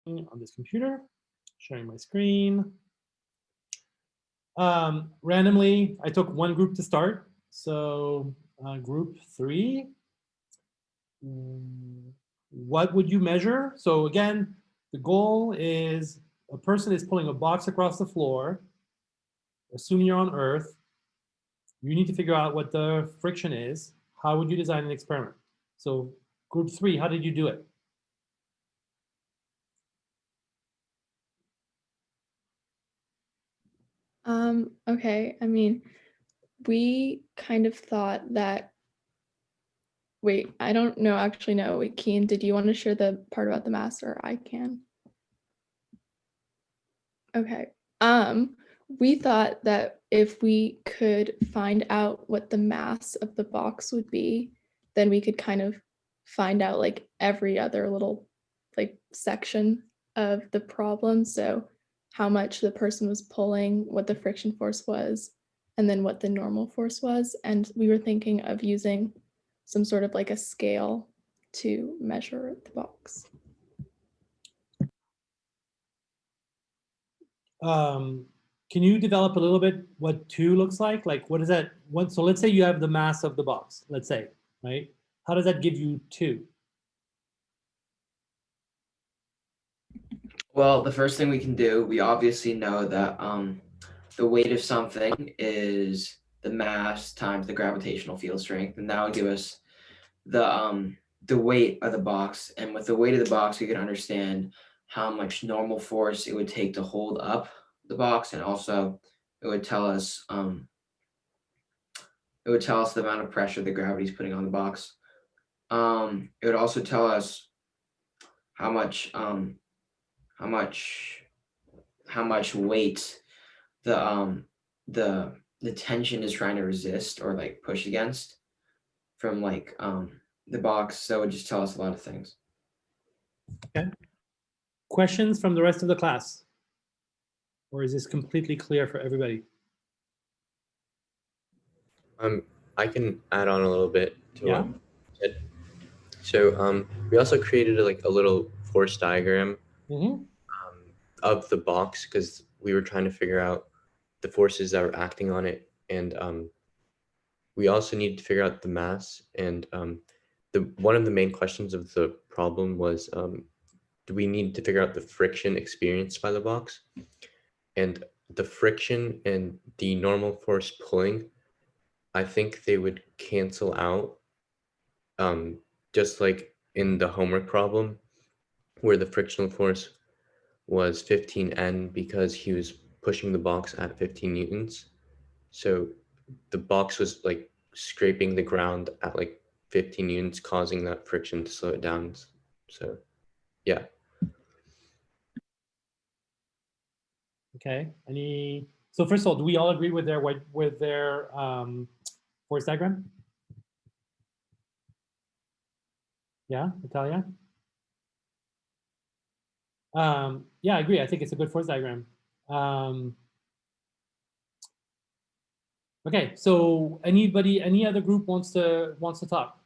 on this computer, sharing my screen. Randomly, I took one group to start. So group 3, what would you measure? So again, the goal is a person is pulling a box across the floor, assuming you're on Earth. You need to figure out what the friction is. How would you design an experiment? So group 3, how did you do it? Okay, I mean, we kind of thought that, wait, I don't know, actually, no, wait, Keen, did you want to share the part about the mass, or I can? Okay, we thought that if we could find out what the mass of the box would be, then we could kind of find out like every other little like section of the problem. So how much the person was pulling, what the friction force was, and then what the normal force was. And we were thinking of using some sort of like a scale to measure the box. Can you develop a little bit what 2 looks like? Like what is that? So let's say you have the mass of the box, let's say, right? How does that give you 2? Well, the first thing we can do, we obviously know that the weight of something is the mass times the gravitational field strength, and that would give us the weight of the box. And with the weight of the box, we can understand how much normal force it would take to hold up the box, and also it would tell us the amount of pressure the gravity is putting on the box. It would also tell us how much how much how much weight the the tension is trying to resist or like push against from like the box. So it would just tell us a lot of things. Okay. Questions from the rest of the class? Or is this completely clear for everybody? I can add on a little bit to Yeah. what you said. So we also created like a little force diagram of the box because we were trying to figure out the forces that were acting on it, and we also needed to figure out the mass. And the one of the main questions of the problem was, do we need to figure out the friction experienced by the box? And the friction and the normal force pulling, I think they would cancel out, just like in the homework problem where the frictional force was 15N because he was pushing the box at 15 newtons. So the box was like scraping the ground at like 15 newtons, causing that friction to slow it down. So yeah. Okay. So first of all, do we all agree with their force diagram? Yeah, Natalia? Yeah, I agree. I think it's a good force diagram. Okay, so any other group wants to talk?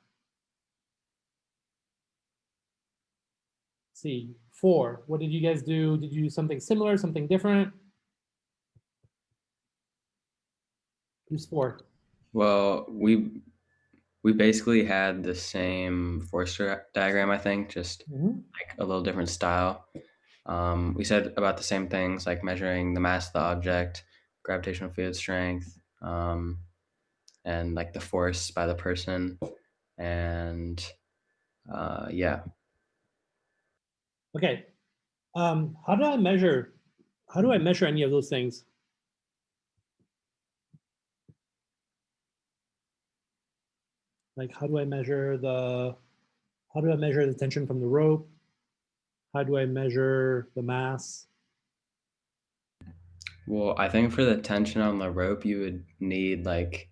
Let's see, 4. What did you guys do? Did you do something similar, something different? Who's 4? Well, we basically had the same force diagram, I think, just like a little different style. We said about the same things, like measuring the mass of the object, gravitational field strength, and like the force by the person, and yeah. Okay. How do I measure any of those things? Like how do I measure the tension from the rope? How do I measure the mass? Well, I think for the tension on the rope, you would need like,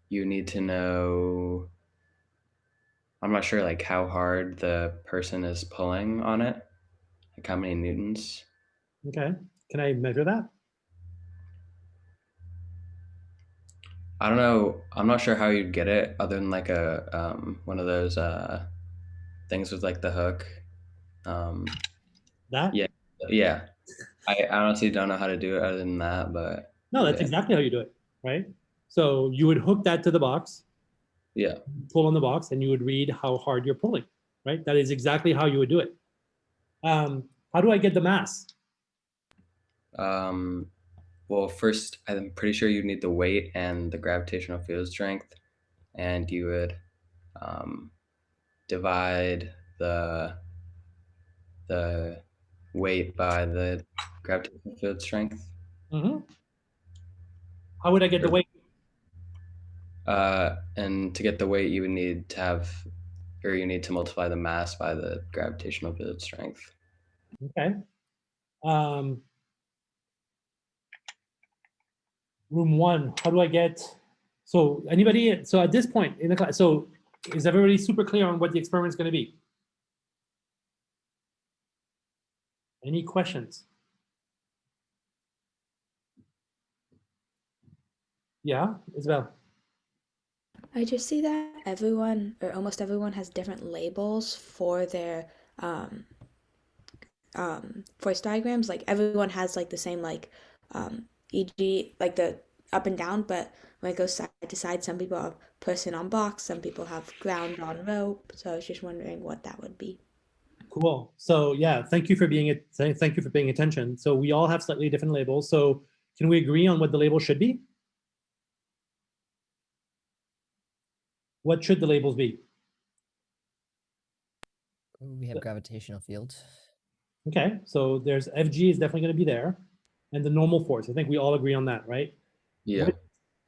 you need to know, I'm not sure like how hard the person is pulling on it, like how many newtons. Okay. Can I measure that? I don't know. I'm not sure how you'd get it other than like a one of those things with like the hook. That? Yeah, yeah. I honestly don't know how to do it other than that, but No, that's yeah, exactly how you do it, right? So you would hook that to the box, yeah. pull on the box, and you would read how hard you're pulling, right? That is exactly how you would do it. How do I get the mass? Well, first, I'm pretty sure you need the weight and the gravitational field strength, and you would divide the weight by the gravitational field strength. Mm-hmm. How would I get the weight? And to get the weight, you would need to have, or you need to multiply the mass by the gravitational field strength. Okay. Room one, how do I get, so anybody, so at this point in the class, so is everybody super clear on what the experiment is going to be? Any questions? Yeah, Isabel? I just see that everyone or almost everyone has different labels for their force diagrams. Like everyone has like the same e.g. like the up and down, but when it goes side to side, some people have person on box, some people have ground on rope. So I was just wondering what that would be. Cool. So yeah, thank you for thank you for paying attention. So we all have slightly different labels. So can we agree on what the label should be? What should the labels be? We have gravitational fields. Okay, so there's FG is definitely going to be there, and the normal force. I think we all agree on that, right? Yeah.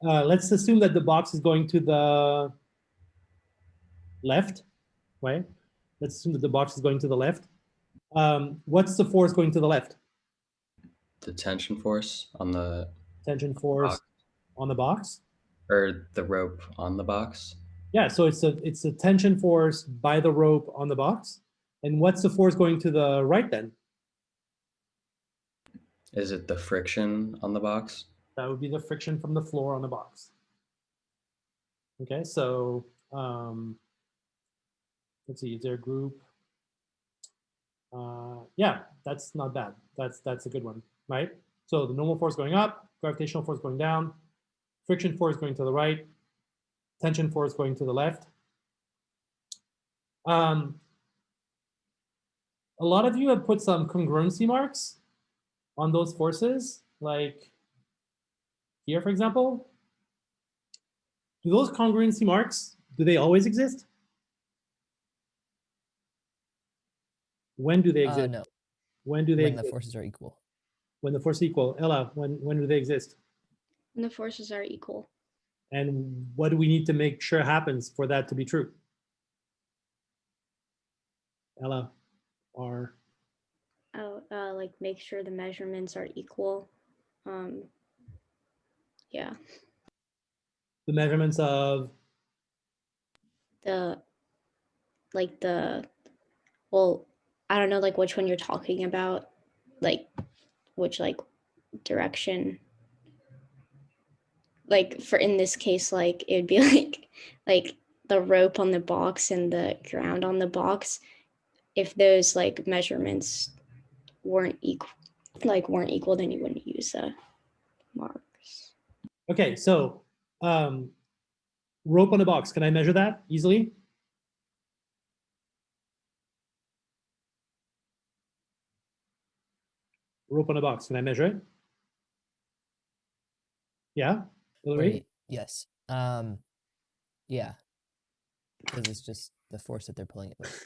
Let's assume that the box is going to the left, right? Let's assume that the box is going to the left. What's the force going to the left? The tension force on the Tension force box, on the box. or the rope on the box. Yeah, so it's a tension force by the rope on the box. And what's the force going to the right then? Is it the friction on the box? That would be the friction from the floor on the box. Okay, so let's see, is there a group? Yeah, that's not bad. That's a good one, right? So the normal force going up, gravitational force going down, friction force going to the right, tension force going to the left. A lot of you have put some congruency marks on those forces, like here, for example. Do those congruency marks, do they always exist? When do they exist? No. When do they When exist? the forces are equal. When the force is equal. Ella, when do they exist? When the forces are equal. And what do we need to make sure happens for that to be true? Ella, or Like make sure the measurements are equal. Yeah. the measurements of Well, I don't know like which one you're talking about, like which like direction. Like for in this case, like it would be like the rope on the box and the ground on the box. If those like measurements weren't equal, then you wouldn't use marks. okay, so rope on a box, can I measure that easily? Rope on a box, can I measure it? Yeah, Hillary? Wait, yes. Yeah. Because it's just the force that they're pulling it with.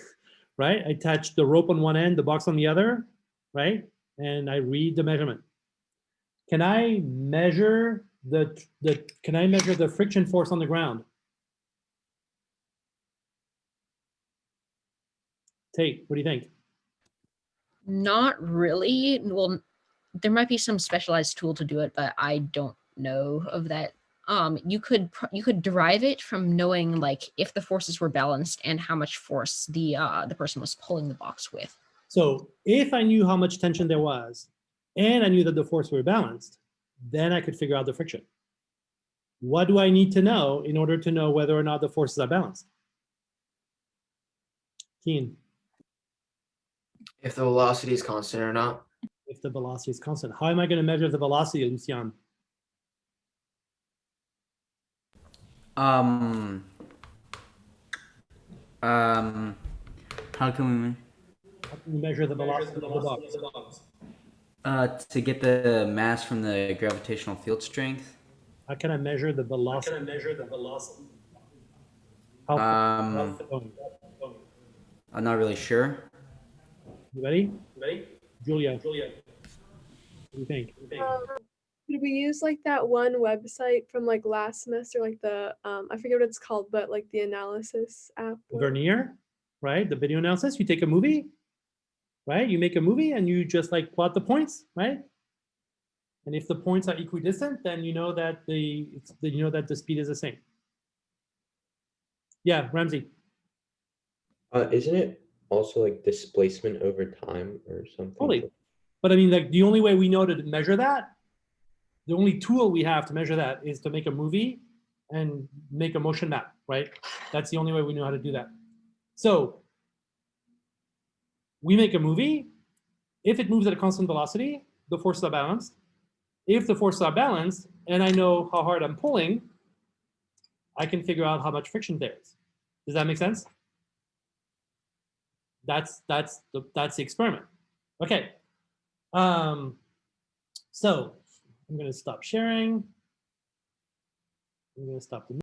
Right? I attach the rope on one end, the box on the other, right? And I read the measurement. Can I measure can I measure the friction force on the ground? Tate, what do you think? Not really. Well, there might be some specialized tool to do it, but I don't know of that. You could derive it from knowing like if the forces were balanced and how much force the person was pulling the box with. So if I knew how much tension there was, and I knew that the forces were balanced, then I could figure out the friction. What do I need to know in order to know whether or not the forces are balanced? Keen. If the velocity is constant or not. If the velocity is constant. How am I going to measure the velocity, Lucian? How can How can you measure the velocity of the box? we, to get the mass from the gravitational field strength? How can I measure the velocity? How fast is it going? I'm not really sure. You ready? Julia, what do you think? Did we use like that one website from like last semester, like the I forget what it's called, but like the analysis app? Vernier, right? The video analysis. You take a movie, right? You make a movie and you just like plot the points, right? And if the points are equidistant, then you know that the speed is the same. Yeah, Ramsey. Isn't it also like displacement over time or something? Totally. But I mean, like the only way we know to measure that, the only tool we have to measure that is to make a movie and make a motion map, right? That's the only way we know how to do that. So we make a movie. If it moves at a constant velocity, the forces are balanced. If the forces are balanced and I know how hard I'm pulling, I can figure out how much friction there is. Does that make sense? That's the experiment. Okay. So I'm going to stop sharing. I'm going to stop the